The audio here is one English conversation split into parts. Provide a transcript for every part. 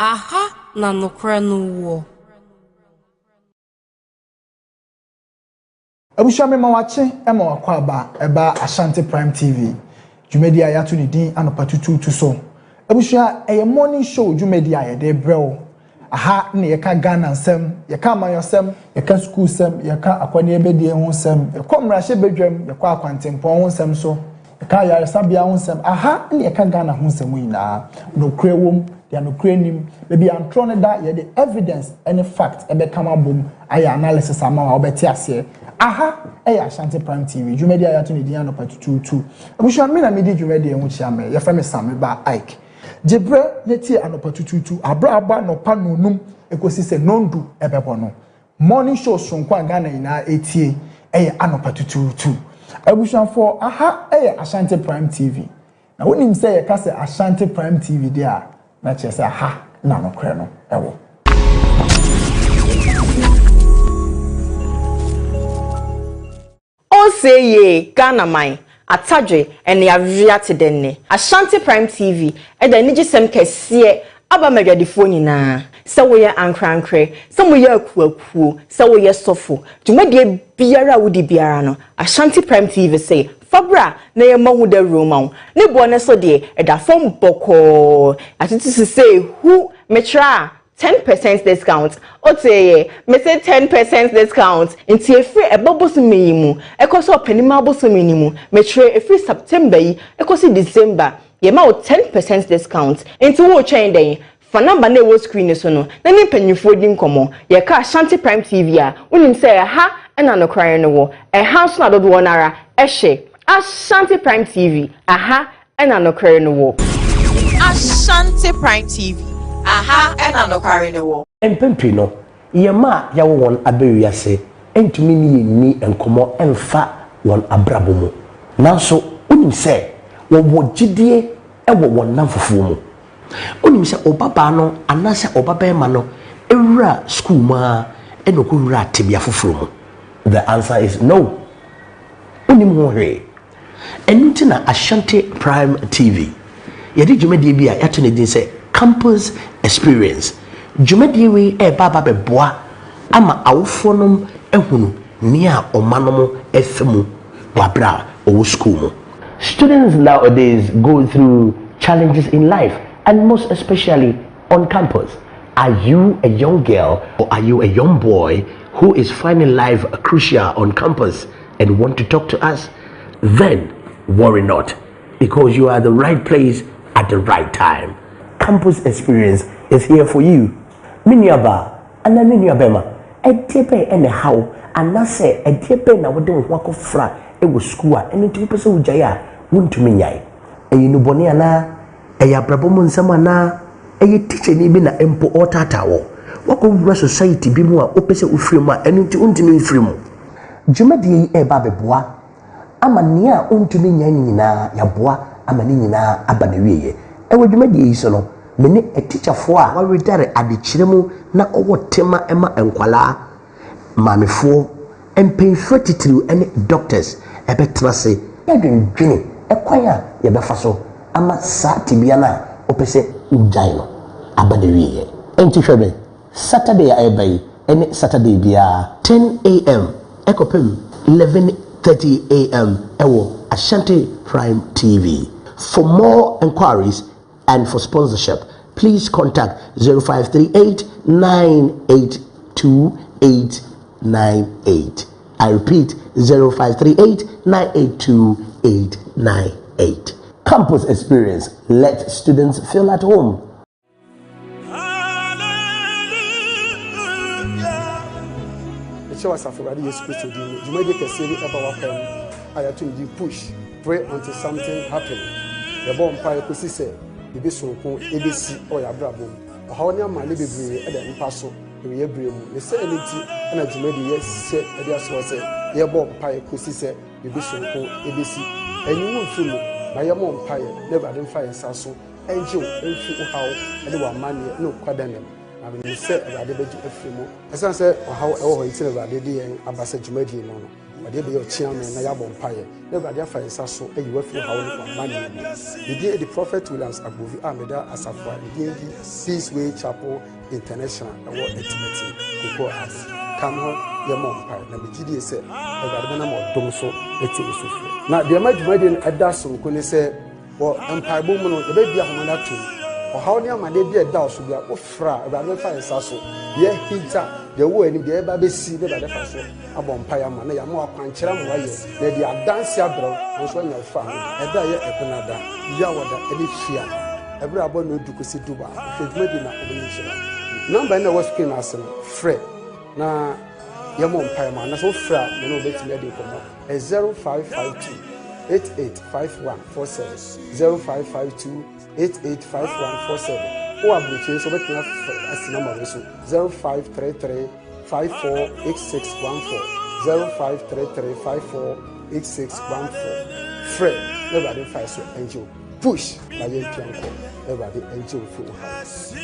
Aha na nokra no wo. Abusha me ma wache ema wakwa eba Ashanti Prime TV. Jumedi a yatu ni din anopa tutu so. Abusha eye morning show jumedi a ye de brel. Aha ne yeka Ghana nsem, yeka amayosem, yeka school sem, yeka akwani ebedie ho nsem, yeka mrahye bedwam, yeka akwantempon ho nsem so. Yeka yaresabia ho nsem. Aha ne yeka Ghana ho nsem nyina. No kre wom, dia no kre nim. Baby antro ne da ye the evidence any fact ebe kama bom aya analysis ama wa obeti ase. Aha Ashanti Prime TV jumedi a yato ne dia no patutu abusha me na medi jumedi enwu chia me ye fa me Sami ba Ike jebre neti anopa tutu abra no pa nonum ekosi se nondu ebebo no morning show sonkwa Ghana ina etie anopa tutu abusha for aha Ashanti Prime TV na wonim se ye ka se Ashanti Prime TV dia na che se aha na no kre no ewo Say ye Ghana mine atadwe ene avia tedenne Ashanti Prime TV e da niji sem kese aba madwadifo nyina se wo ye ankrankre se mo ye akuakuo se wo ye sofo dwumade biara wodi biara no Ashanti Prime TV say fabra na ye mahu da roman ne bo ne so de e da fom boko atiti say who metra 10% discount. Ote me say 10% discount. Inti efri ebobosu meyimu. Ekoso penima bosu minimu. Me tre efri September yi. Ekosi December. Ye ma o 10% discount. Inti wo chain den. For number ne wo screen so no. Na ni panyufo di nkomo. Ye ka Ashanti Prime TV a. Unim say ha na no cry no wo. E house na dodo wonara. Ehye. Ashanti Prime TV. Aha na no cry no wo. Ashanti Prime TV. Aha ena no kware ne wo empempi no yema ya won abewiase entumi ni enkomo emfa won abrabo mu nanso unim se wo gidie ewo won namfofo mu unim se obaba no anase obaba ma no ewura school ma enoko wura tebia foforo mu. The answer is no. Unim ho hwe enuti na Ashanti Prime TV yedi jumedi bia yato ne din se campus experience jumedi we baba beboa ama awfonom ehunu nia omanom efemu wabra owo school mu. Students nowadays go through challenges in life and most especially on campus. Are you a young girl or are you a young boy who is finding life crucial on campus and want to talk to us? Then worry not, because you are at the right place at the right time. Campus experience is here for you. Miniaba and then miniabema. Etepe and how and na say etepe na wode wako fra e wo school and into person ujaya wuntu minyai. E you boni ana e ya brabo mu nsam ana e teacher ni bi na empo otata wo. Wako wura society bi mu a opese ufremu a enu nti untimi ufremu. Jumadi e ba beboa ama nia untimi nyai nyina ya boa ama ni nyina aba na wiye. Ewo jumadi yi so no mene a teacher for a waredare adechiremu na owo tema ema enkwala mamefo empemfo titiri ene doctors ebetra se yadwendwene ekwaya ye befa so ama sa tibia na opese ujai no aba na wiye enti hwebe Saturday ayebai ene Saturday bia 10 a.m. ekopem 11:30 a.m. ewo Ashanti Prime TV. For more inquiries and for sponsorship, please contact 0538 982 898. I repeat, 0538 982 898. Campus experience. Let students feel at home. Pray until something happens. The bomb fire could say, the Bisonko, ABC, or Yabrabo. How near my living at the impasso, the Yabrim, the Serenity, and a Jumedi, yes, said, and yes, was a bomb fire could say, the Bisonko, ABC, and you won't fool me. My mom fire never identify Sasso, and you, and you how, and you are money, no quadanum. I mean, you said, I did a free as I said, or how it's about the day and Abassa Jumedi. ɔde be your chairman na yabɔ mpaye na Awurade afa nsa so ayi wafi hawo ne kwamane mu the prophet Williams Agbovi Ameda Asafo the Peaceway Chapel International ɛwɔ Etimeti Koko as come ho yɛmɔ mpaye na begidi sɛ Awurade na mo dom so eti osufo na de ma dwumadi no ɛda so ko ne sɛ wɔ mpaye bɔ mu no yɛbɛbia homana to ɔhaw ne amade bi ɛda so bia ofra Awurade fa nsa so yɛ hita the way ni the eba be see the bade fa so abɔ mpaye ama na yɛma akwankyerɛ mo ayɛ na de adanse abrɛ nso anya fa ɛda yɛ ɛbenada ya wada ɛne fia ɛbrɛ abɔ no du kosi duba feduma bi na ɔbɛn hyira number na was screen ase no frɛ na yɛma mpaye ama na so fra na no betimi de komo 0552 885147 0552 885147 or abroad so between as number so 0533 548614 0533 548614 Fred everybody fight so angel push na yen pianko everybody angel feel house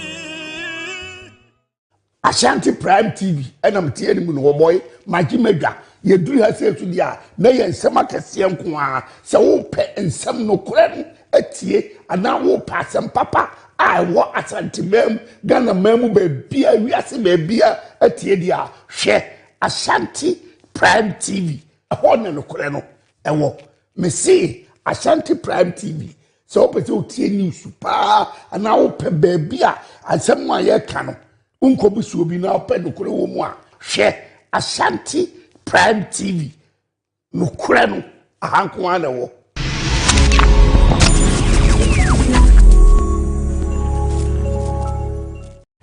Ashanti Prime TV enam tie ni mu no boy magi medwa ye duru ha se tu dia na ye nsem akese nko a se wo pe nsem no kora no atie ana wo pasem papa I wa Ashanti mem Ghana mem be bia wiase be bia atie dia hwe Ashanti Prime TV ho ne no kora no ewo me see Ashanti Prime TV so pe o tie news pa ana wo pe be bia asem a ye ka no unkobusu obi na ope nokure wo mu a hwe Ashanti Prime TV nokure no ahanko ana wo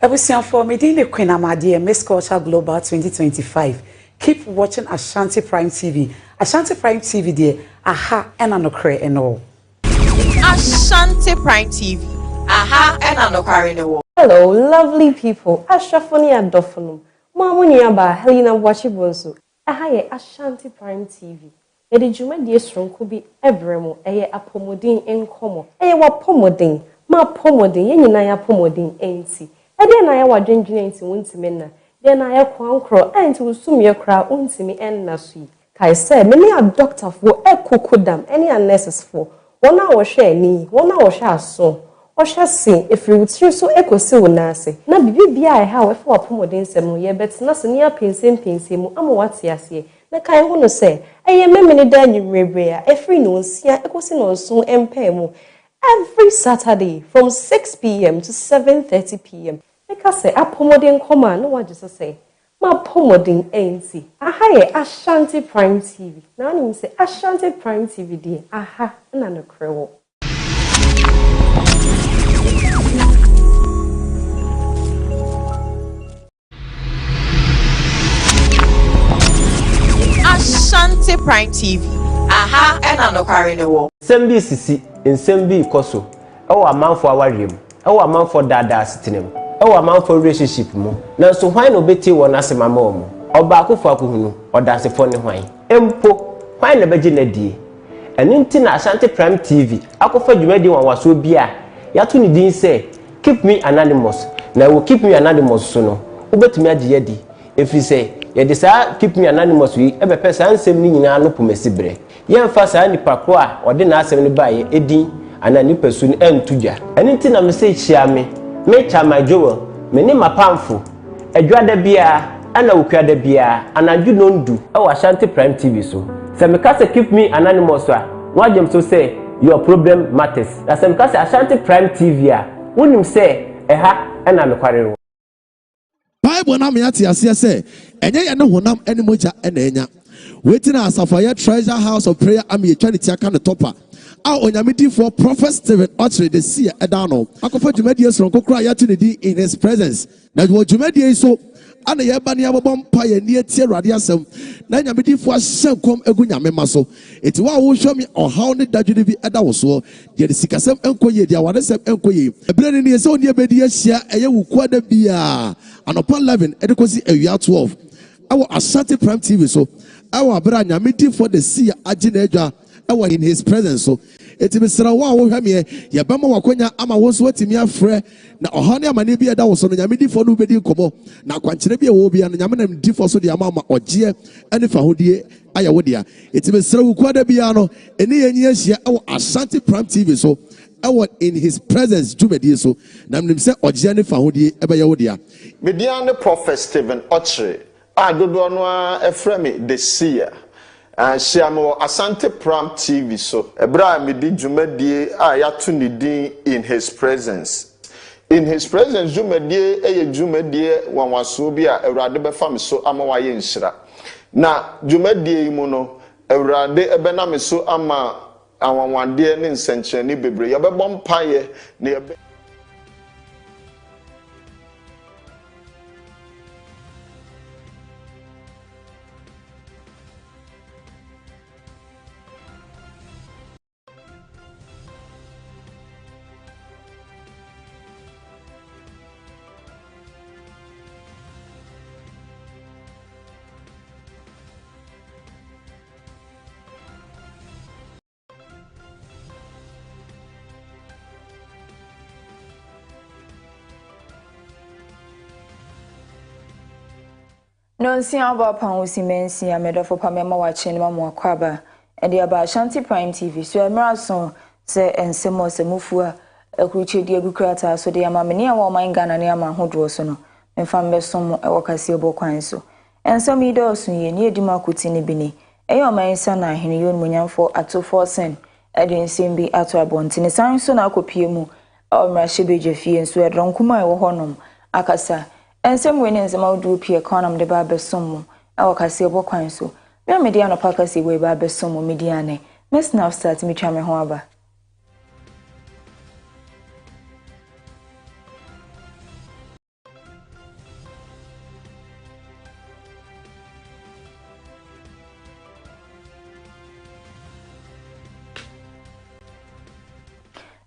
Ebusian for me the Queen Amadi Miss Culture Global 2025. Keep watching Ashanti Prime TV. Ashanti Prime TV there aha and anokre and all. Ashanti Prime TV. Aha and anokre and all. Hello, lovely people. Ashafoni Adofonum. Mamuni aba Helena Wachibonso. Aha ye Ashanti Prime TV. Edi juma die stronko bi ebremo eye apomodin enkomo. Eye wa pomodin. Ma pomodin ye nyina ya pomodin enti. Ede na ya wadwendwene enti wontime na. De na ya kwankro enti wosumye kra wontime enna sui. Kai say many a doctor for ekokodam any a nurses for. Wona wo hwe ani, wona wo hwe aso. Osha sin efiri wutiri so ekosi wo nase na bibia e ha we fa apomodin sem no ye betina se ne apensem mu ama wate ase na kan ho no se eye memene da nwurebre a efiri no nsia ekosi no nso empa mu every Saturday from 6 p.m. to 7:30 p.m. Make say apomodin koma no wa just say ma apomodin enti aha ye Ashanti Prime TV na nim say Ashanti Prime TV die aha na no krewo Ashanti Prime TV. Aha and anokare ne wo. Nsɛm sisi, nsɛm bi koso. Ɛwɔ amanfo awarem. Ɛwɔ amanfo dada asitenem. Ɛwɔ amanfo relationship mu. Na so hwan no beti wɔ n'asɛm ama ɔmo. Ɔba akofo akohunu, ɔdansefo ne hwan. Empo, hwan na bɛgye na die. Ɛno nti na Ashanti Prime TV akofa dwumadi wanwaso bi a yato ne din sɛ Keep Me Anonymous. Na wo Keep Me Anonymous so no, wobetumi agye yadi. Efiri sɛ yɛde saa Keep Me Anonymous wi ɛbɛpɛ saa nsɛm ni nyinaa no pomasibrɛ yɛmfa saa nipa ko a ɔde na asɛm no baayɛ edin ana nipa su no ɛntudwa ɛne nti na me sɛ kyia me Chama Joel me ne mapamfo adwada bia ana wokuada bia anadwo no ndu ɛwɔ Ashanti Prime TV so sɛ me ka sɛ Keep Me Anonymous a wagem so sɛ your problem matters na sɛ me ka sɛ Ashanti Prime TV a wonim sɛ ɛha ɛna me kware no Bible na me ati ase say enye ye ne honam ene moja ene enya wetin asafaya treasure house of prayer am ye twa ne tia ka ne topa a onyamedi for prophet Stephen Ochre de see eda no akofa dwumadi esron kokora ya to ne di in his presence na dwumadi so ana ye ba ne abobom pa ye ne tie awurade asem na nyamedi fo ahye kom egu nyame ma so eti wa wo hwɛ me ɔhaw ne dadwene bi eda wo so de sikasɛm enkoye de awaresɛm enkoye ebere ne se oni ebedi ahia ɛyɛ wuku ada bia anopa 11 edekosi awia 12 awo Ashanti Prime TV so awo abra nyamedi for the see agye na adwa ɛwɔ in his presence so eti mesra wo a wo hwɛ me ye bɛma wakonya ama wo so atimi afrɛ na ɔha ne amane bi ɛda wo so no nyame difo no bedi nkɔmɔ na kwankyerɛ bi ɛwɔ bia no nyame nam difo so de ama ɔgyeɛ ɛne fa hodie ayɛ wo dia eti mesra wo kwada bia no eni yenyi ahyia ɛwɔ Ashanti Prime TV so ɛwɔ in his presence dwumadie so na mnim sɛ ɔgyeɛ ne fa hodie ɛbɛyɛ wo dia Median Prophet Stephen Ochre a dodo no a ɛfrɛ me the seer Shiamo Ashanti Prime TV so ebra me di dwumadie a yato ne din in his presence. In his presence dwumadie eye dwumadie wanwaso bi a Awurade bɛfa me so ama waye nhyira. Na dwumadie yi mu no Awurade ɛbɛna me so ama awanwade ne nsɛnkyerɛnne bebre. Yɛbɛbɔ mpaeɛ na yɛbɛ Nonsi aba panwosi mensi amedofo pamema wache ne mamu akwaba ede aba Ashanti Prime TV so emraso se ensemo semufu a akuruchedi agukrata so de amamene a wo man Ghana ne ama hodo so no mfa mbesom e wo KASE3BO kwan so ensem yi do so ye ne edima kuti ne bini eyo man sa na hene yon munyamfo ato 4 ede ensem bi ato abonti ne san so na akopie mu omrahye bejafie so edronkuma e wo honom akasa ensem we ne nsem awdu pie konam de ba besom mu e wo KASE3BO kwan so me media no pa KASE3BO e ba besom mu media ne mes now start me twa me ho aba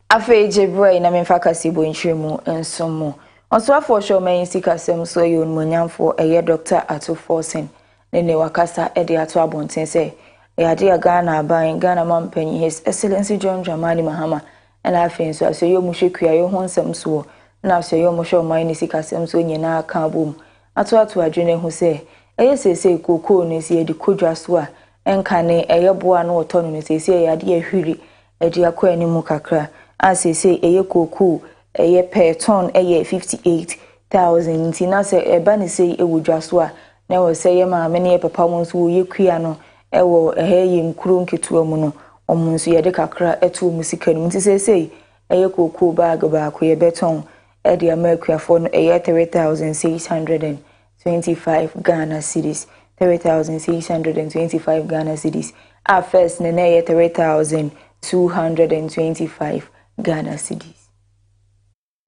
afe jebroi na memfa KASE3BO nchiremu ensomo onso afo show man sikasem so yon munyamfo eye Dr. Ato Forsen ne wakasa e de ato abonten se e ade ya Ghana aban Ghana mampanyi His Excellency John Dramani Mahama na afen so aso yo muhwekua yo ho nsem so na aso yo muhwe man ni sikasem so nyina aka bom ato adwene hu se eye sese kokoo ne se edi kodwa so a enka ne eye boa no otono ne sese eye ade ahwiri edi akọ animu kakra asese eye kokoo eye per ton eye 58,000 ntina se eba ne se ewudwa so a na wo se ye ma me ne papa mo so ye kua no ewo ye nkuru nketua mu no omo so ye de kakra eto musika no nti se eye kokoo bag ko ye beton e de amakuafo no eye 3,625 Ghana cedis 3,625 Ghana cedis a first ne eye 3,225 Ghana cedis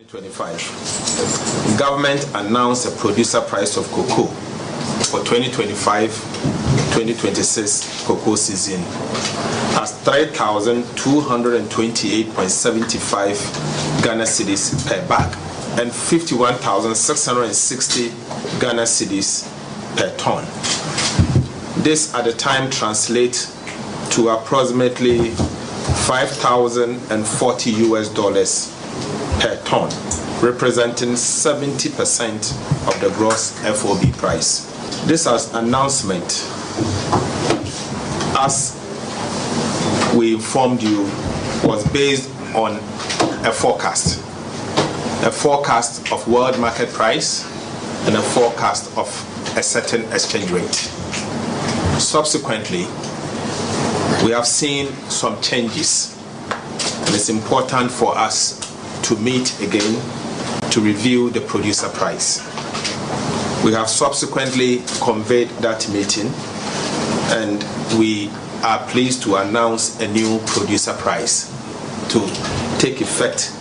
2025. Government announced a producer price of cocoa for 2025-2026 cocoa season as 3,228.75 Ghana cedis per bag and 51,660 Ghana cedis per ton. This at the time translates to approximately $5,040 per ton, representing 70% of the gross FOB price. This announcement, as we informed you, was based on a forecast of world market price and a forecast of a certain exchange rate. Subsequently, we have seen some changes, and it's important for us to meet again to review the producer price. We have subsequently conveyed that meeting, and we are pleased to announce a new producer price to take effect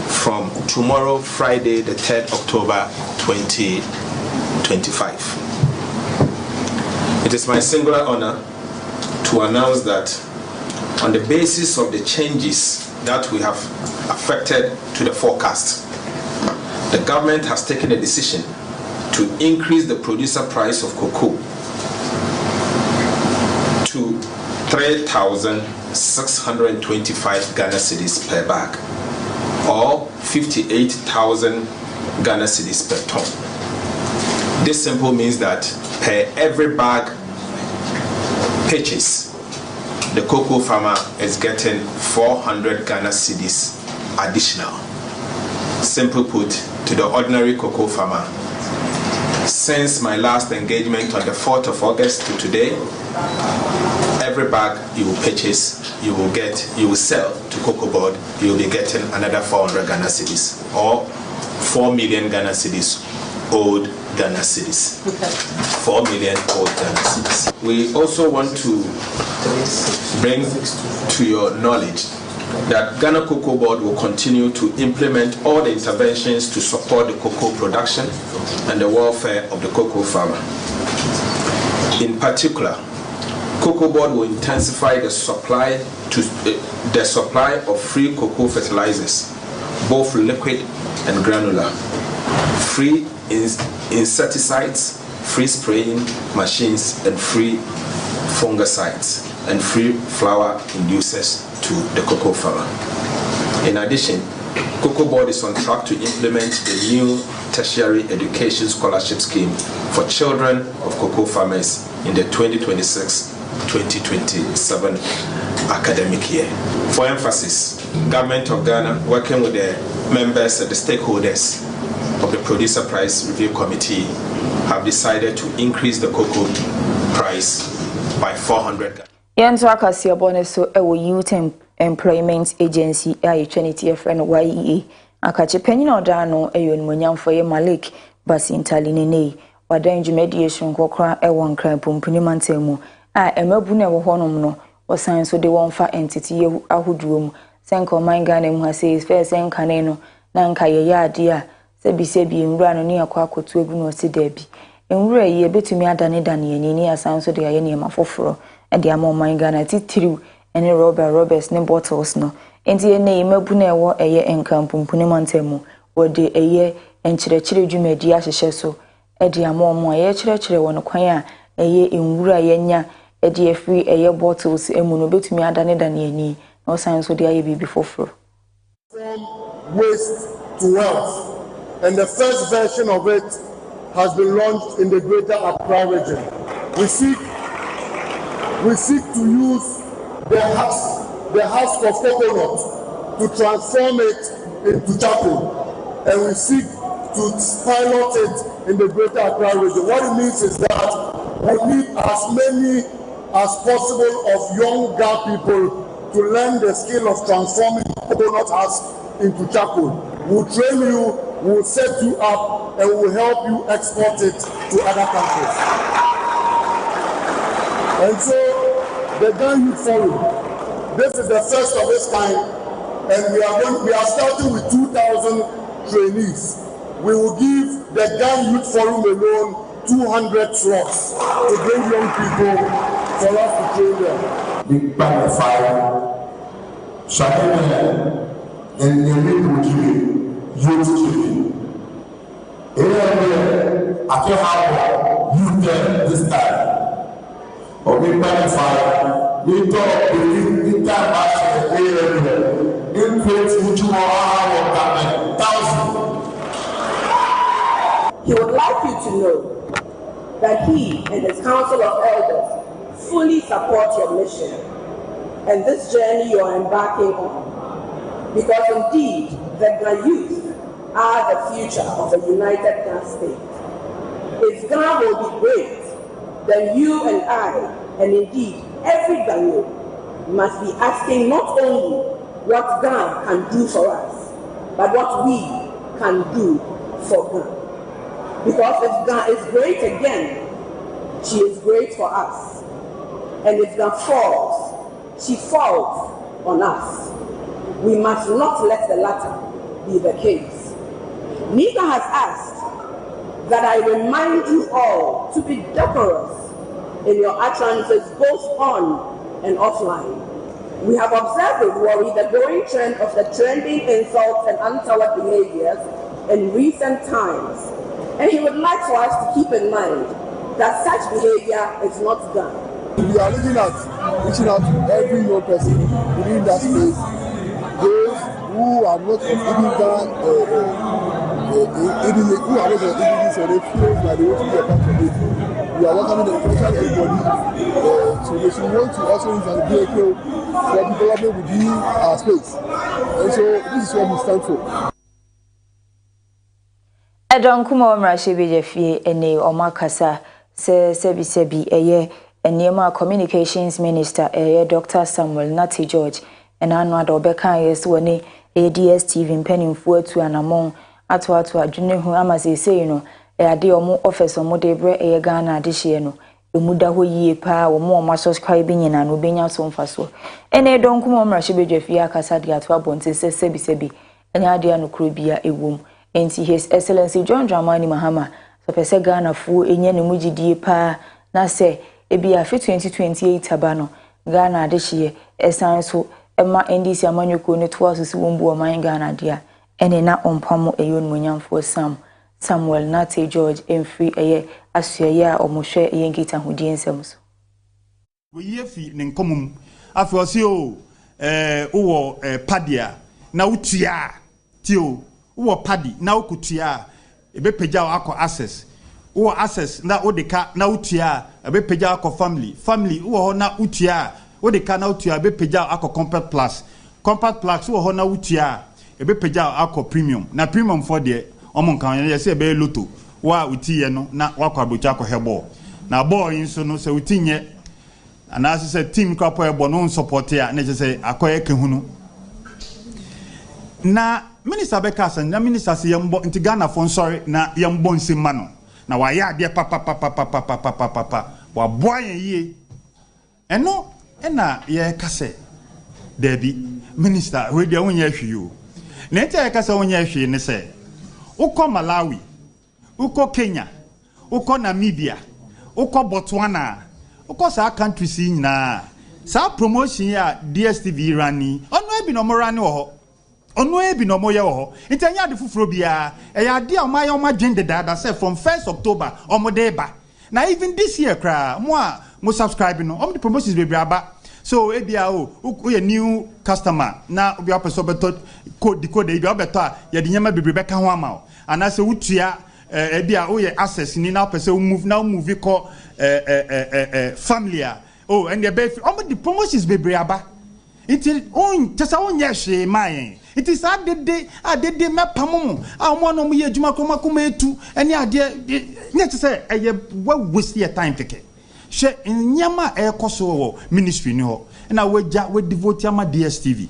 from tomorrow, Friday, the 3rd October 2025. It is my singular honor to announce that on the basis of the changes that we have affected to the forecast, the government has taken a decision to increase the producer price of cocoa to $3,625 625 Ghana cedis per bag, or 58,000 Ghana cedis per ton. This simply means that per every bag purchase, the cocoa farmer is getting 400 Ghana cedis additional. Simply put, to the ordinary cocoa farmer, since my last engagement on the 4th of August to today, every bag you will purchase, you will sell to Cocoa Board, you will be getting another 400 Ghana cedis, or 4 million Ghana cedis, old Ghana cedis. 4 million old Ghana cedis. We also want to bring to your knowledge that Ghana Cocoa Board will continue to implement all the interventions to support the cocoa production and the welfare of the cocoa farmer. In particular, Cocoa Board will intensify the supply of free cocoa fertilizers, both liquid and granular, free insecticides, free spraying machines, and free fungicides, and free flower inducers to the cocoa farmer. In addition, Cocoa Board is on track to implement the new tertiary education scholarship scheme for children of cocoa farmers in the 2026-2027 academic year. For emphasis, Government of Ghana, working with the members and the stakeholders of the Producer Price Review Committee, have decided to increase the cocoa price by 400. Yanto KASE3BO ne so ewo Youth Employment Agency a yetwaniti friend YEA akache panyin oda no eyo nmonyamfo ye Malik Basintali nene wadan dwumadi esonkokra ewo nkran pompuni mantemu a emabu na ewo honom no osan so de wonfa entity ye ahoduo mu senko manga na mu ha says first enkane no na nka ye ade a sebi enwura no ne akwa akotu egu no si da bi enwura ye betumi adane dane ni asan so de aye ne mafoforo e de ama manga na titiriu ene Roberts ne bottles no enti ene emabu na ewo eye enkan pompuni mantemu wode eye enkyerɛkyerɛ dwumadi ahyehye so e de ama omo aye kyerɛkyerɛ won kwan a eye enwura ye nya e de afiri eye bottles emu no betumi adane dane ani no san so de aye bibi foforo. From waste to wealth, and the first version of it has been launched in the Greater Accra region. We seek to use the husk of coconut to transform it into charcoal, and we seek to pilot it in the Greater Accra region. What it means is that we need as many as possible of young Ghana people to learn the skill of transforming coconut husk into charcoal. We'll train you, we'll set you up, and we'll help you export it to other countries. And so, the Ghana Youth Forum, this is the first of its kind, and we are starting with 2,000 trainees. We will give the Ghana Youth Forum alone 200 slots to bring young people for us to train them. Big Bang of Fire, Shahid, and the people youth training. I can have youth this time. Or Big Bang of Fire, we talk the time after in quotes which you are 1,000. He would like you to know that he and his council of elders fully support your mission and this journey you are embarking on. Because indeed, the Ghana youth are the future of the United Ghana state. If Ghana will be great, then you and I, and indeed every Ghanaian, must be asking not only what Ghana can do for us, but what we can do for Ghana. Because if Ghana is great again, she is great for us. And if Ghana falls, she falls on us. We must not let the latter be the case. Nika has asked that I remind you all to be decorous in your utterances both on and offline. We have observed with worry the growing trend of the trending insults and untoward behaviors in recent times. And he would like for us to keep in mind that such behavior is not done. We are looking at reaching out to every young person within that space, those who are not of even Ghana, who are not of even so they feel like they want to be a part of it. We are welcoming everybody, so they should want to also use as a vehicle for development within our space. And so this is what we stand for. Edon kuma omra shebeje fie ene omakasa sebi eye enema communications minister Dr. Samuel Nati George and anwa do beka yes woni DSTV mpanimfo atu anamon ato adwene hu amase sei no ade omo office omo de bre Ghana adehye no emuda ho yie pa omo subscribe nyina no benya so mfaso ene don kuma omra shebeje fie akasa de ato abonte sebi enya ade anokro bia ewom enti His Excellency John Dramani Mahama so pese Ghana fu enye ne mugidie pa na se ebia fi 2028 abano Ghana adehye esan so ema NDC amanyoko ne to asisi wombu oman Ghana dia ene na ompamo eyon munyamfo Samuel Nate George emfri eye asuye a omohwe eye ngita hodie nsem so we yefi ne nkomum afi osi o wo padia na utua tio wo padi na ukutua ebepeja akọ access wo access na odeka na utua ebepeja akọ family wo ho na utua odeka na utua ebepeja akọ compact plus wo ho na utua ebepeja akọ premium na premium for de omonkan ye se ebe loto wa utiye no na wakọ abocha akọ hebo na ball inso no se utinye ana se team kwapo hebo no support ya na se akọ ekehunu na Minister Bekasa na minister se yambo nti Ghana fon sorry na yambo nsema no na wa ya de papa wa boyen yie eno na ye kase debi minister we de wonya hwiyo na enti ye kase wonya hwi ne se ukọ Malawi ukọ Kenya ukọ Namibia ukọ Botswana ukọ sa countries nyina sa promotion ya DSTV rani ono ebi no morani wo ho ono ebi no moye wo intanya de fufuro bia ya de omaya omagende dada say from 1st October omodeba na even this year kra mo subscribe no the promotions be aba so ebia o ye new customer na obi apeso beto code e bi obeto a ye de nyama bebre beka ho ama o ana se wutua ebia o ye access ni na pese move ko family and the promotions bebre aba it on tesa on yehwe mai it is adede mepamum omo no ye adwuma komakoma etu ene ade nye tse eye waste your time keke she nyama ekoso wo ministry ni ho na we devote ama DSTV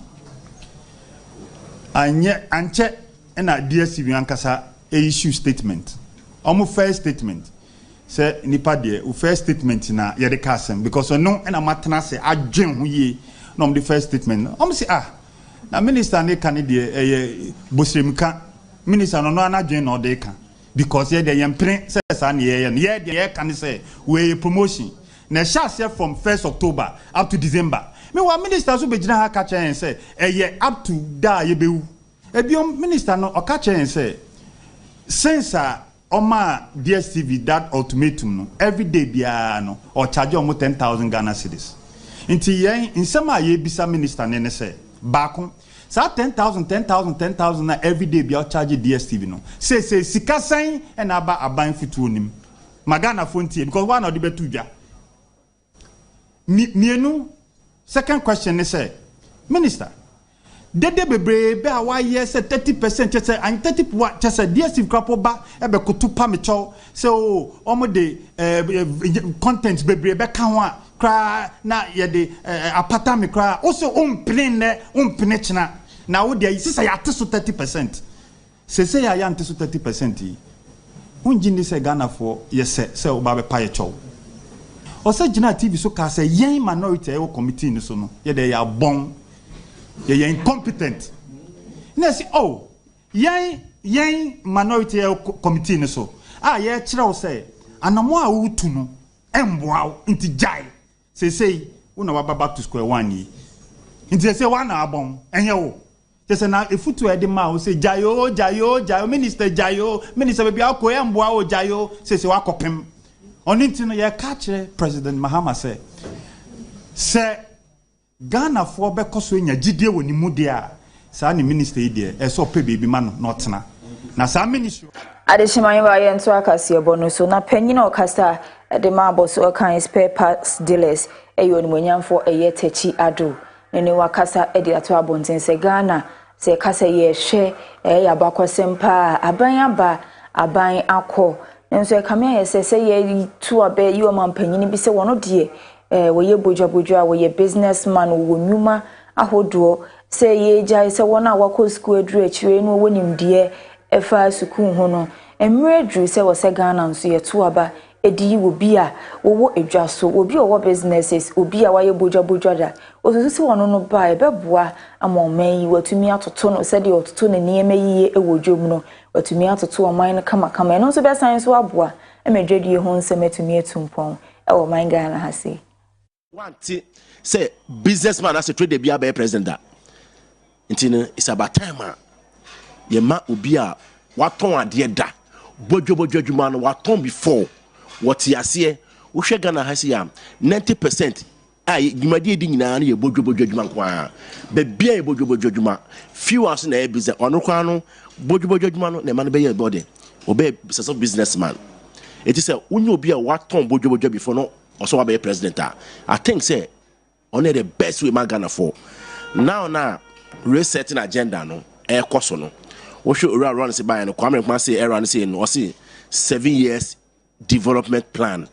anche na DSTV ankasa issue statement omo first statement say nipa de first statement na ye de kasem because no na matena se adwen ho ye no the first statement say na minister ne kan de bosremka minister no anadwen no de kan because ye de yempre say sa ne ye de kan say we promotion na share from 1st October up to December me wa minister so begina ha ka chen say up to da ye bewu ebiom minister no o ka chen say since oma DSTV that ultimatum no every day bia no or charge omo 10,000 Ghana cedis inti yen insema ye bisa minister ne say baako sa 10,000 na every day bia charge DSTV no say sika san and aba aban fitu onim magana fontie because one of the betu dwa mienu second question is say minister dede bebrebe a wa ye say 30% che say and 30 che say DSTV krapo ba e be kotu pa me chow say omo de content bebrebe ka ho a kra na ye de apata me kra also umpene china na wo de sisa ya teso 30% say ya ya teso 30% yi unji ni say Ghana for yes say o ba be pa ye chow o say Gina TV so ka say yen minority e committee ni so no ye de ya bon ye incompetent na say yen minority committee ni so ye kire o say anamo a wutu no emboa nti jai say una wa back to square one yi nti say one na abon enye wo say na efutu e de ma o say jayo minister be akọ emboa o jayo say wakopem oni nti no ye ka kire president Mahama say se Ghana for be koso nya gidie woni mu de a saa ne minister yi de e so pe baby ma no not na saa ministry Adeshiman wa ye nto akase no so na panyina okasa de ma boss okan spare parts dealers eyo ni monyamfo eye tachi ado ne wakasa e de ato abonten se Ghana se kasa ye hwe ya bakosempa aban akọ nso kame ye se ye tu abe yi o man panyini bi se wono de woye bojabojwa woye businessman wo nyuma ahodo se ye jai se wona wako school adru akire no wonim de efa sukuu ho no emre dru se wo se Ghana nso ye to aba edi wo bia wo edwa so obi wo businesses obi a waye bojabojwa da osusu wono no ba e beboa amoman yi watumi atoto no se de ototo ne niema yiye ewo dwom no watumi atoto oman no kama eno nso be san so aboa emedwedie ho nsemetumi etumpon e wo man Ghana ha se wanti say businessman as a trade bia be president ntina it's about time ye ma obi a waton ade da bodwobodwo adwuma no waton before what yase wo hwe Ghana ha se ya 90% ai dwumade edi nyina na ye bodwobodwo adwuma kwa be bia ye bodwobodwo adwuma few as na e business ono kwa no bodwobodwo adwuma no na ma no be ye body obe businessman it is a unyo obi a waton bodwobodwo before no also be president. I think say only the best way man Ghana for now resetting agenda no air course no we should run say by no Kwame say run say no see 7 years development plan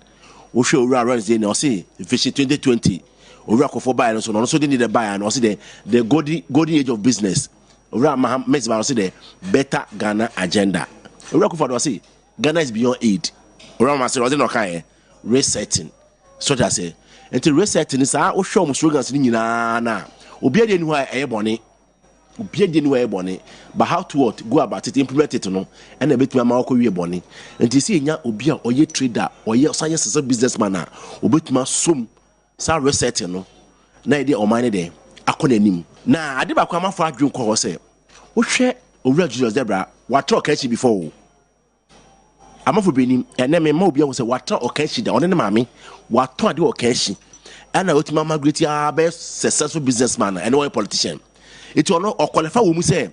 we should run say no see vision 2020 we rock for buy no so no so they need the buy and see the golden age of business we run make say the better Ghana agenda we rock for see Ghana is beyond aid we run say no kind resetting so that say until resetting is our show mu slogans ni nyina na obi ade ni wa e bone but how to what go about it implement it no and e betuma ma akọ wie bone until see nya obi a oye trader oye science businessman a obetuma som sa resetting no na ide o man de akọ nanim na ade ba kwa amafo adwen kọ say wo hwe owura Julius Debra wa talk echi before amafo benim ene me ma obi a wo say wa talk okachi da one ne maame wa talk ade okachi ana otima Margaret a be successful businessman and one politician it will not qualify wo mu say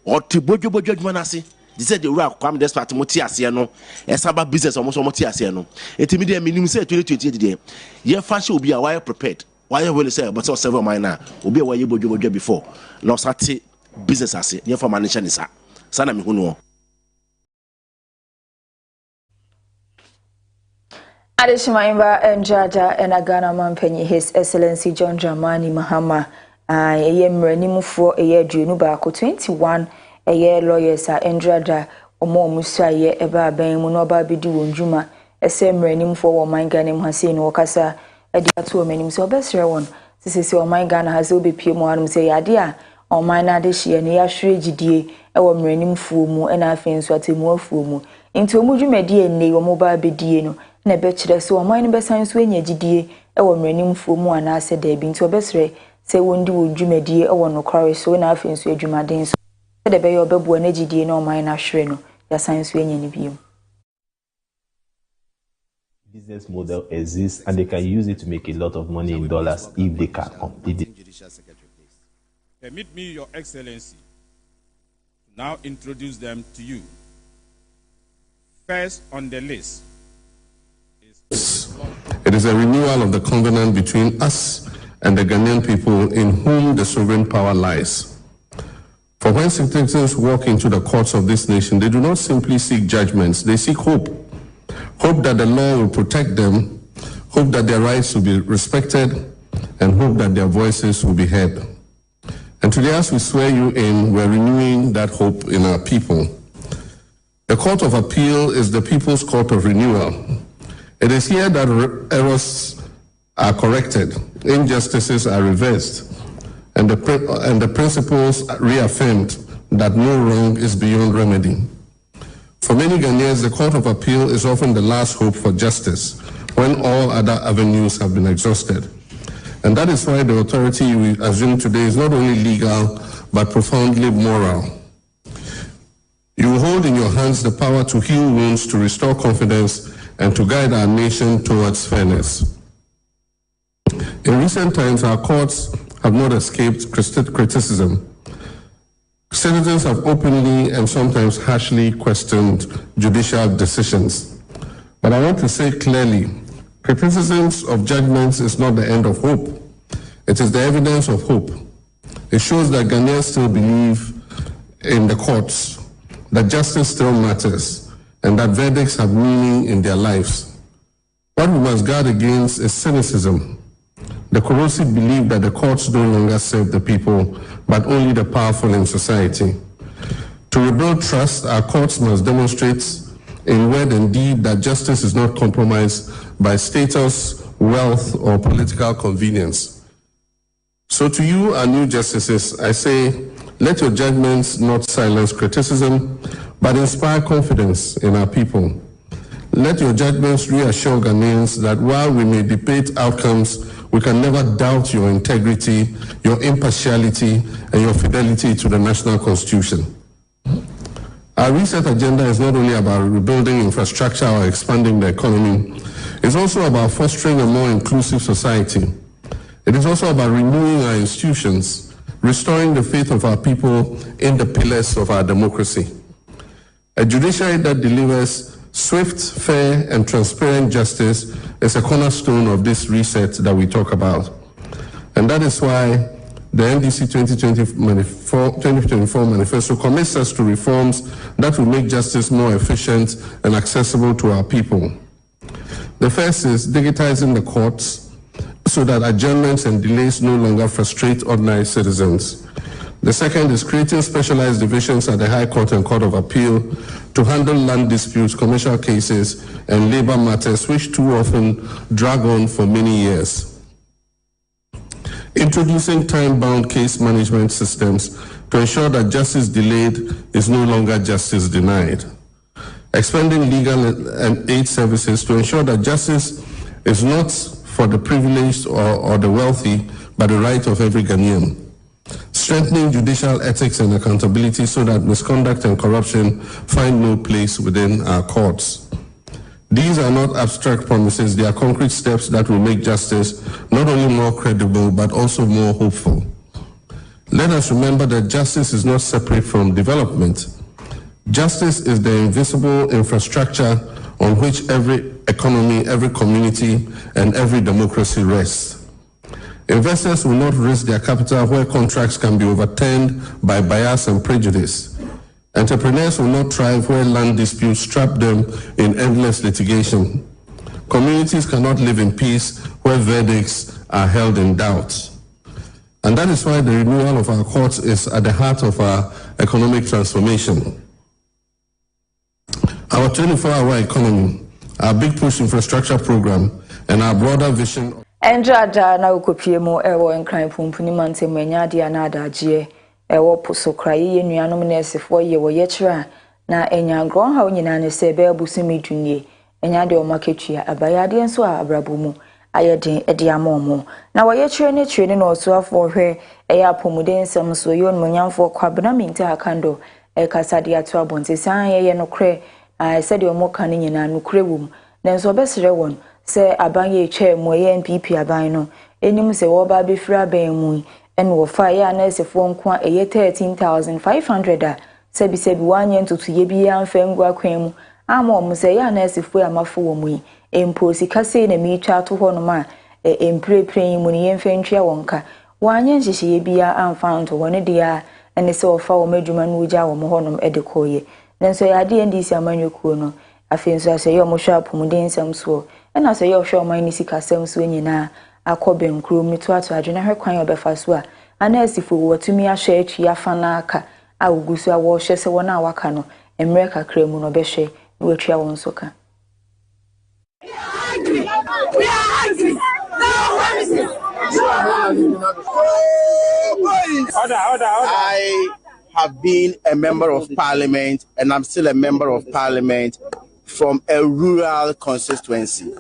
o ti bodwobodwo adwuma na se they said the ura kwam despite moti ase no esaba business o mo moti ase no etimi de minim say 2028 de ye fashion obi a why prepared why you will say but so several minor obi a why bodwobodwo before no sati business ase ye for manager ni sa sana me hunu Adeshimaimba Njaja and Ghana Mampenyi His Excellency John Dramani Mahama eye mranimfo eye aduonu baako 21 eye lawyers a Njaja omo musa ye eba aban mu no ba bedi wonjuma ese mranimfo wo man Ghana mu hase no kasa edi ato manim so obesre won sisi o man Ghana hase obepie mu anum se yade a o man na de hye ne ya hwere gidie e wo mranimfo mu e na afen so atemu afuo mu nti omudwumadi enne wo mo ba bedie no na be kire so o man be san so enya gidie e wo mranimfo mu ana ase da bi nti obesre se wondi wo dwumadie e wo no kware so na afen so adwumaden so de be yo bebu na gidie na o man na hwere no ya san so enya ni biom. Business model exists and they can use it to make a lot of money in dollars if they can complete it. Permit me, Your Excellency, to now introduce them to you. First on the list is... It is a renewal of the covenant between us and the Ghanaian people in whom the sovereign power lies. For when citizens walk into the courts of this nation, they do not simply seek judgments, they seek hope. Hope that the law will protect them, hope that their rights will be respected, and hope that their voices will be heard. And today, as we swear you in, we're renewing that hope in our people. The Court of Appeal is the People's Court of Renewal. It is here that errors are corrected, injustices are reversed, and the principles reaffirmed that no wrong is beyond remedy. For many Ghanaians, the Court of Appeal is often the last hope for justice when all other avenues have been exhausted. And that is why the authority we assume today is not only legal, but profoundly moral. You hold in your hands the power to heal wounds, to restore confidence, and to guide our nation towards fairness. In recent times, our courts have not escaped criticism. Citizens have openly and sometimes harshly questioned judicial decisions. But I want to say clearly, criticisms of judgments is not the end of hope. It is the evidence of hope. It shows that Ghanaians still believe in the courts, that justice still matters, and that verdicts have meaning in their lives. What we must guard against is cynicism, the corrosive belief that the courts no longer serve the people, but only the powerful in society. To rebuild trust, our courts must demonstrate in word and deed that justice is not compromised by status, wealth, or political convenience. So to you, our new justices, I say, let your judgments not silence criticism, but inspire confidence in our people. Let your judgments reassure Ghanaians that while we may debate outcomes, we can never doubt your integrity, your impartiality, and your fidelity to the national constitution. Our reset agenda is not only about rebuilding infrastructure or expanding the economy, it's also about fostering a more inclusive society. It is also about renewing our institutions, restoring the faith of our people in the pillars of our democracy. A judiciary that delivers swift, fair, and transparent justice is a cornerstone of this reset that we talk about. And that is why the NDC 2024 manifesto commits us to reforms that will make justice more efficient and accessible to our people. The first is digitizing the courts so that adjournments and delays no longer frustrate ordinary citizens. The second is creating specialized divisions at the High Court and Court of Appeal to handle land disputes, commercial cases, and labor matters which too often drag on for many years. Introducing time-bound case management systems to ensure that justice delayed is no longer justice denied. Expanding legal and aid services to ensure that justice is not for the privileged or the wealthy, but the right of every Ghanaian. Strengthening judicial ethics and accountability so that misconduct and corruption find no place within our courts. These are not abstract promises, they are concrete steps that will make justice not only more credible, but also more hopeful. Let us remember that justice is not separate from development. Justice is the invisible infrastructure on which every economy, every community, and every democracy rests. Investors will not risk their capital where contracts can be overturned by bias and prejudice. Entrepreneurs will not thrive where land disputes trap them in endless litigation. Communities cannot live in peace where verdicts are held in doubt. And that is why the renewal of our courts is at the heart of our economic transformation. Our 24-hour economy, our big push infrastructure program, and our broader vision. Enjada na ukopie ewo enkran pumpuni mante manyade anadaje ewo posokra ye nuanom na esefo ye wo ye kira na enyangrɔ ha onyina ne se be abusumi dunie enyade o maketua abayade enso a abrabomu ayeden ede amomo na wo ye kire ne no so afo hwe eya apomuden nsem so yon monyamfo kwabena minta akando kasade ato abonte san ye no kre sede o moka ne nyina no kre wum na enso besere won se abanye etwa moye NPP aban no enim se wo ba befira ban mu en wo fa ya na esefo nko a eye 13500 a sebi wanye ntutu ye bi ya mfa ngwa kwan mu ama om se ya na esefo amafo wo mu empo sikase na mi twa to ho no ma emprepren mu ne yemfa ntwa wonka wanye nhihye ye bi ya amfa nto wone dia ene se wo fa wo madwuma no gya wo mo ho no edekoye nenso ya de ndisi amanyokuo no afenso ase yo mo hwa pomuden nsam so ena se yo hwa man ni sikasem so nyina akobe nkrom ni to ato adwena hwe kwan obefa so a ana asifo watumi ahwe atwi afa na aka awugusu a wo hwe se wona waka no emre kakra mu no behwe ni watwa won so ka. I have been a member of parliament and I'm still a member of parliament from a rural constituency.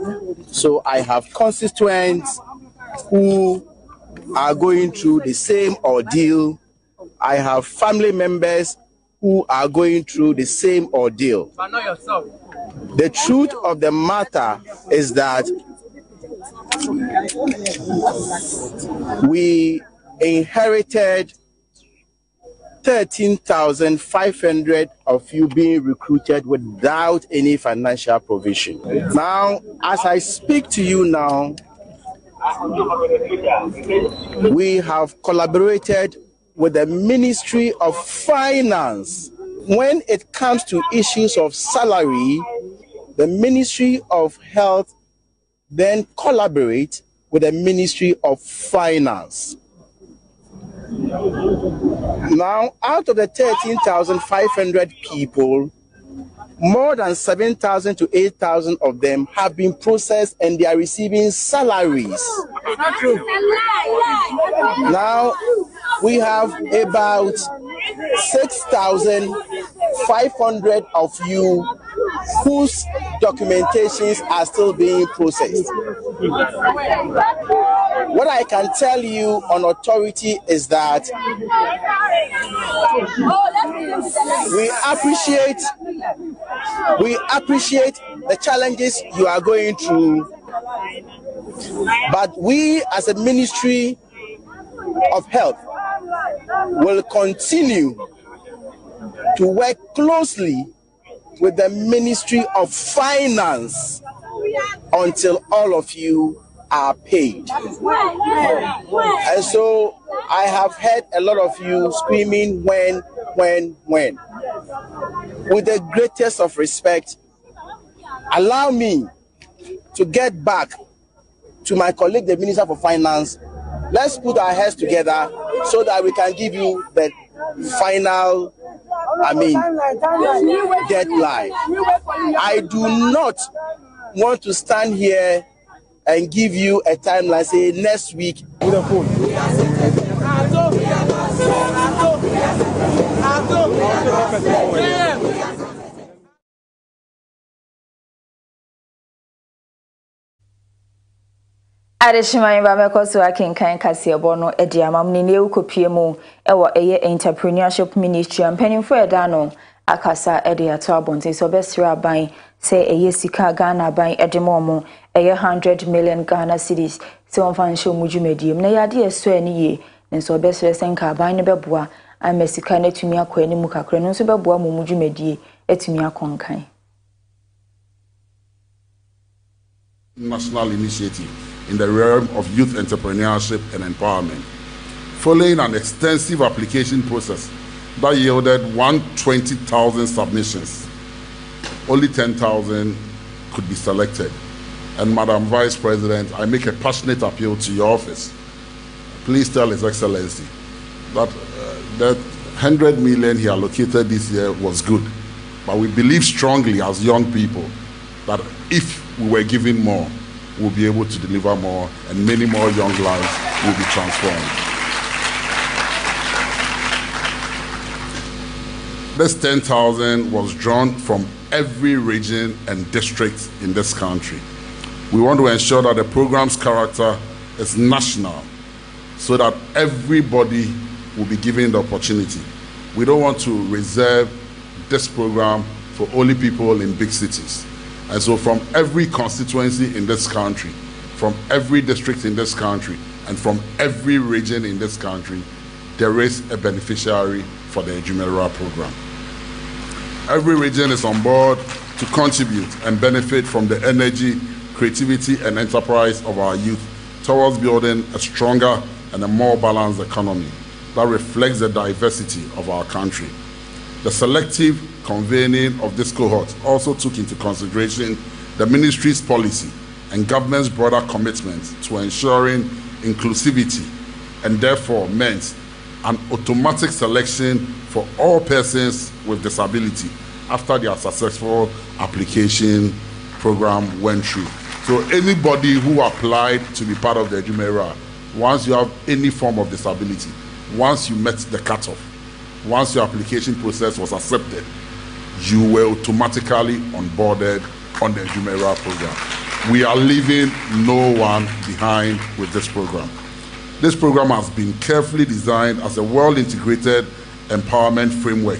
So I have constituents who are going through the same ordeal. I have family members who are going through the same ordeal. The truth of the matter is that we inherited 13,500 of you being recruited without any financial provision. Now, as I speak to you now, we have collaborated with the Ministry of Finance. When it comes to issues of salary, the Ministry of Health then collaborates with the Ministry of Finance. Now, out of the 13,500 people, more than 7,000 to 8,000 of them have been processed and they are receiving salaries. Now, we have about 6,500 of you whose documentations are still being processed. What I can tell you on authority is that we appreciate the challenges you are going through, but we as a Ministry of Health will continue to work closely with the Ministry of Finance until all of you are paid. And so I have heard a lot of you screaming when. With the greatest of respect, allow me to get back to my colleague, the Minister for Finance. Let's put our heads together so that we can give you the final, deadline. I do not want to stand here and give you a timeline, say next week. Adeshima ba meko so akenkan KASE3BO no edi amam ne ukopie mu ewo eye entrepreneurship ministry ampanimfo eda no akasa ede ato abonte so besra aban se eye sika Ghana aban edemo mu eye 100 million Ghana cedis se on fan show mujumediem na yade eso ani ye nso besra senka aban ne beboa amesika na tumi akọ ani mu kakra no nso beboa mu mujumedie etumi akonkan. National initiative in the realm of youth entrepreneurship and empowerment. Following an extensive application process that yielded 120,000 submissions, only 10,000 could be selected. And Madam Vice President, I make a passionate appeal to your office. Please tell His Excellency that that 100 million he allocated this year was good. But we believe strongly as young people that if we were given more, we'll be able to deliver more and many more young lives will be transformed. This 10,000 was drawn from every region and district in this country. We want to ensure that the program's character is national so that everybody will be given the opportunity. We don't want to reserve this program for only people in big cities. And so from every constituency in this country, from every district in this country, and from every region in this country, there is a beneficiary for the Ejumera program. Every region is on board to contribute and benefit from the energy, creativity, and enterprise of our youth towards building a stronger and a more balanced economy that reflects the diversity of our country. The selective convening of this cohort also took into consideration the ministry's policy and government's broader commitment to ensuring inclusivity, and therefore meant an automatic selection for all persons with disability after their successful application program went through. So anybody who applied to be part of the Ejumera, once you have any form of disability, once you met the cutoff, once your application process was accepted, you were automatically onboarded on the Ejumera program. We are leaving no one behind with this program. This program has been carefully designed as a well-integrated empowerment framework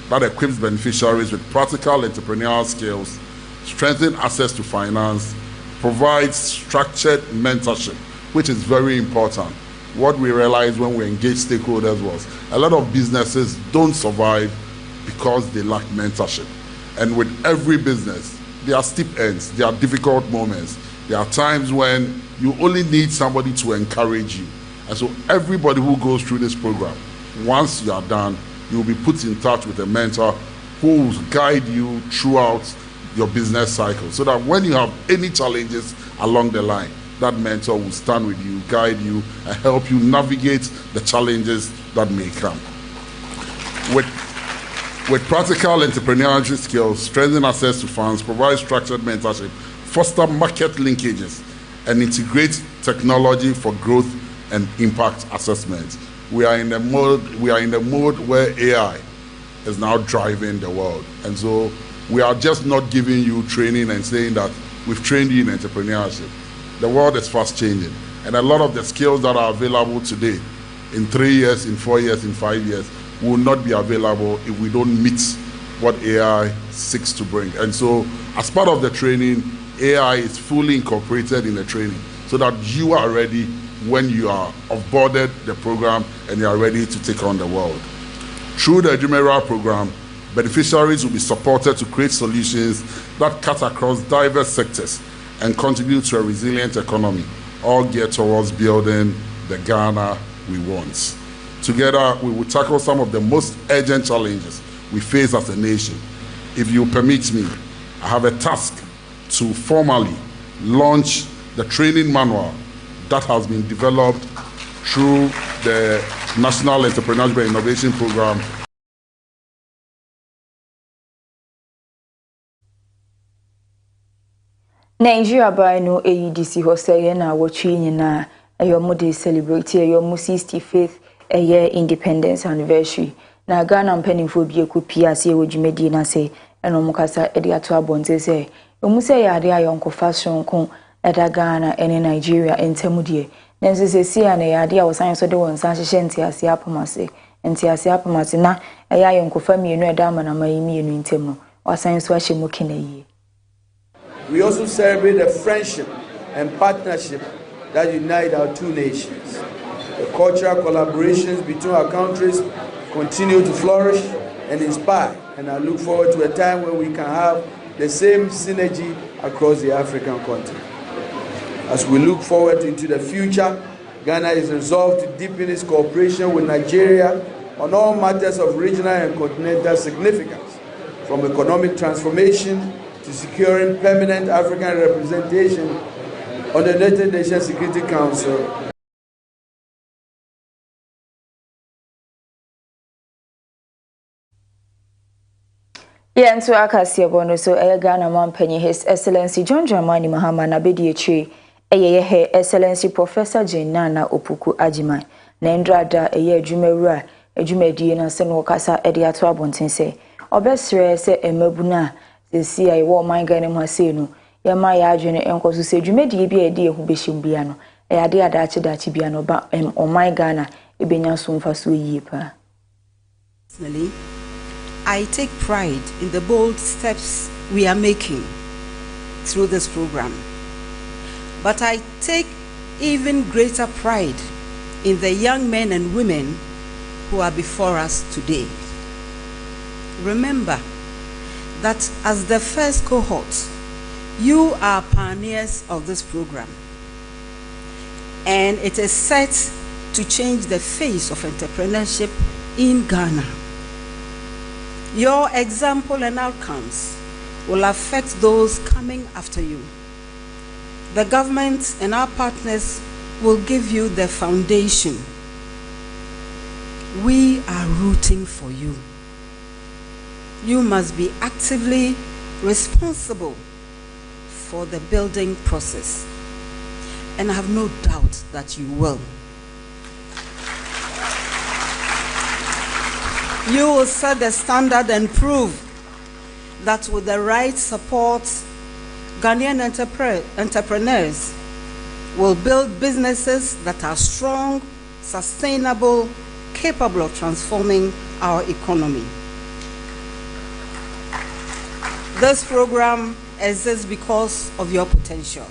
that equips beneficiaries with practical entrepreneurial skills, strengthen access to finance, provides structured mentorship, which is very important. What we realized when we engaged stakeholders was a lot of businesses don't survive because they lack mentorship. And with every business, there are steep ends, there are difficult moments. There are times when you only need somebody to encourage you. And so everybody who goes through this program, once you are done, you'll be put in touch with a mentor who will guide you throughout your business cycle, so that when you have any challenges along the line, that mentor will stand with you, guide you, and help you navigate the challenges that may come. With practical entrepreneurial skills, strengthen access to funds, provide structured mentorship, foster market linkages, and integrate technology for growth and impact assessment. We are in the mode where AI is now driving the world. And so we are just not giving you training and saying that we've trained you in entrepreneurship. The world is fast changing. And a lot of the skills that are available today, in 3 years, in 4 years, in 5 years, will not be available if we don't meet what AI seeks to bring. And so as part of the training, AI is fully incorporated in the training so that you are ready when you are offboarded the program and you are ready to take on the world. Through the Jumera program, beneficiaries will be supported to create solutions that cut across diverse sectors and contribute to a resilient economy, all geared towards building the Ghana we want. Together, we will tackle some of the most urgent challenges we face as a nation. If you permit me, I have a task to formally launch the training manual that has been developed through the National Entrepreneurship and Innovation Program. Nigeria by no AEDC hostel na watching nyina ayomo dey celebrate ayomo 65th year independence anniversary. Na Ghana mpanimfo bi ekopia se wodwumadi na se enom kasa e dey ato abonte se omu se ya dey ayonkofa sonko eda Ghana ene Nigeria entemu die. Nense se sia na ya dey awosan so de won san hye ntiase apamase. Ntiase apamase na eya ayonkofa mienu eda amanama mienu ntemu. Wasan so ahye mokina yi. We also celebrate the friendship and partnership that unite our two nations. The cultural collaborations between our countries continue to flourish and inspire, and I look forward to a time when we can have the same synergy across the African continent. As we look forward into the future, Ghana is resolved to deepen its cooperation with Nigeria on all matters of regional and continental significance, from economic transformation to securing permanent African representation on the United Nations Security Council. Yenso KASE3BO no so Ghana mampanyi His Excellency John Dramani Mahama na bedi echi Her Excellency Professor Jane Nana Opoku Agyeman na ndrada adwumawura adwumadi na se no kasa ede ato abonten se obesre se emabuna sesi ai wo man Ghana mu ase no ya ma ya adwene enkoso se adwumadi bi ede ehu behim bia no ade adachi bia no ba man Ghana ebenya so mfaso yie pa. Personally, I take pride in the bold steps we are making through this program. But I take even greater pride in the young men and women who are before us today. Remember that as the first cohort, you are pioneers of this program. And it is set to change the face of entrepreneurship in Ghana. Your example and outcomes will affect those coming after you. The government and our partners will give you the foundation. We are rooting for you. You must be actively responsible for the building process, and I have no doubt that you will. You will set the standard and prove that with the right support, Ghanaian entrepreneurs will build businesses that are strong, sustainable, capable of transforming our economy. This program exists because of your potential.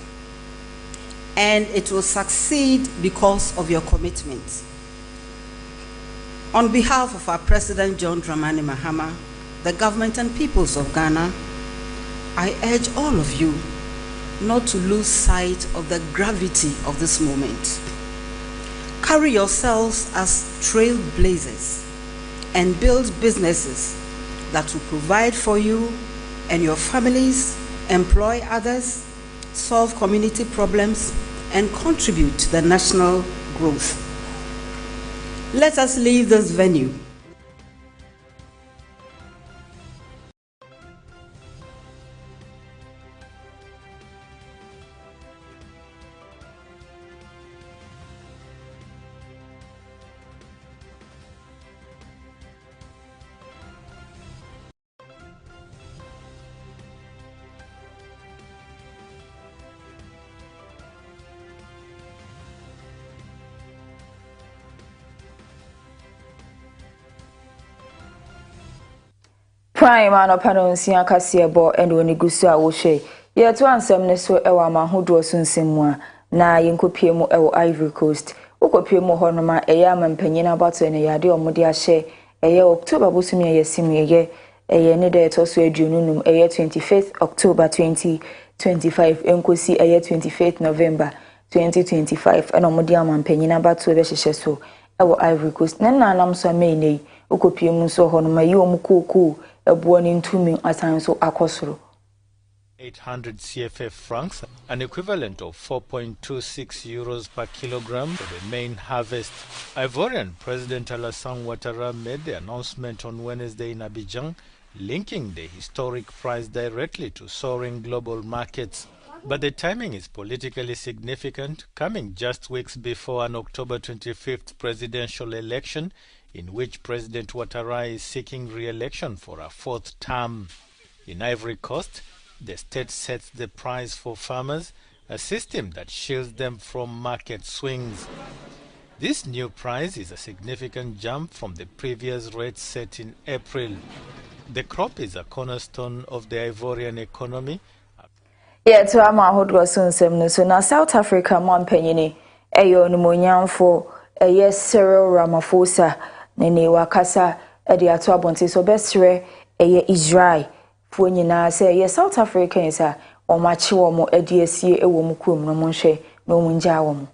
and it will succeed because of your commitment. On behalf of our President John Dramani Mahama, the government and peoples of Ghana, I urge all of you not to lose sight of the gravity of this moment. Carry yourselves as trailblazers and build businesses that will provide for you and your families, employ others, solve community problems, and contribute to the national growth. Let us leave this venue Prime anopano nsia KASE3BO and onigusu a wo hwe ye to ansem ne so ewa mahodo so nsemu a na yenkopie mu ewo Ivory Coast ukopie mu honoma eya mampanyin abato ne yade omode ahye eye October bosumi yesim eye ne de to so adununum eye 25th October 2025 enkosi eye 25th November 2025 ena omode amampanyin abato be hyehye so ewo Ivory Coast na nanam so amene ukopie mu so honoma yi omukoko 800 CFF francs, an equivalent of 4.26 euros per kilogram for the main harvest. Ivorian President Alassane Ouattara made the announcement on Wednesday in Abidjan, linking the historic price directly to soaring global markets. But the timing is politically significant, coming just weeks before an October 25th presidential election, in which President Ouattara is seeking re-election for a fourth term. In Ivory Coast, the state sets the price for farmers, a system that shields them from market swings. This new price is a significant jump from the previous rate set in April. The crop is a cornerstone of the Ivorian economy. To ama so na South Africa mampanyini eyo numonyamfo Cyril Ramaphosa nene wakasa de ato abonte so besre Israel fo nyina se South Africans a omachi wo mo ade asie ewo mu kurom no mo nhwe na omu nja wo mo.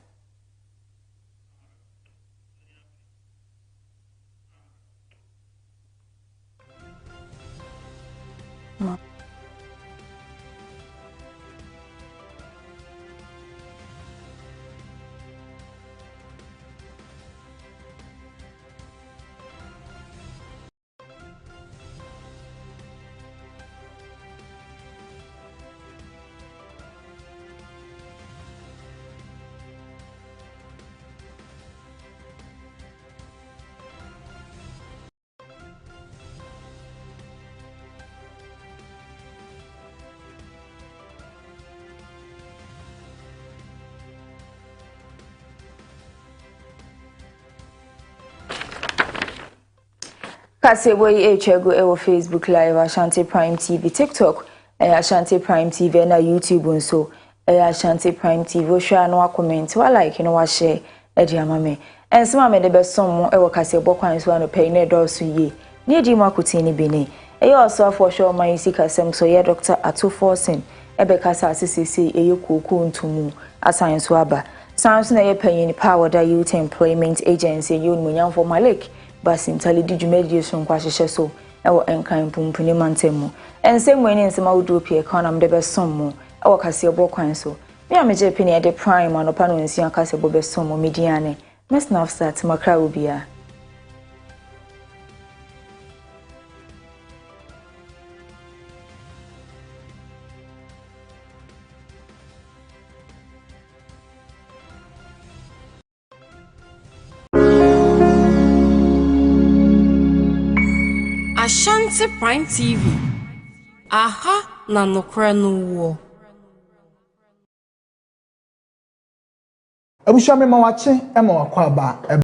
KASE3BO echego ewo Facebook Live, Ashanti Prime TV, TikTok, Ashanti Prime TV na YouTube nso, Ashanti Prime TV. Oshua no comment, wa like no wa share edi amame. Ensema me de besom ewo KASE3BO kwan so no pay ne do so ye. Ne di makuti ni bini. Also for sure my sikasem so ye Dr. Atuforsen ebe kasa asisi eye koku ntumu asan so aba. Sounds na ye panyin power da youth employment agency yun munyam for Malik. Basintali di dwumadi so nkwa hyehye so ewo enkan pumpuni mantemu ensem weni ensema wudu pie kanam de besom mu ewo KASE3BO kwan so me ameje pini e de prime anopa no nsia KASE3BO besom mu mediane mesna start makra ubia. Ashanti Prime TV. Aha na nokra nuwo. Abusha me ma wache e ma wakwa ba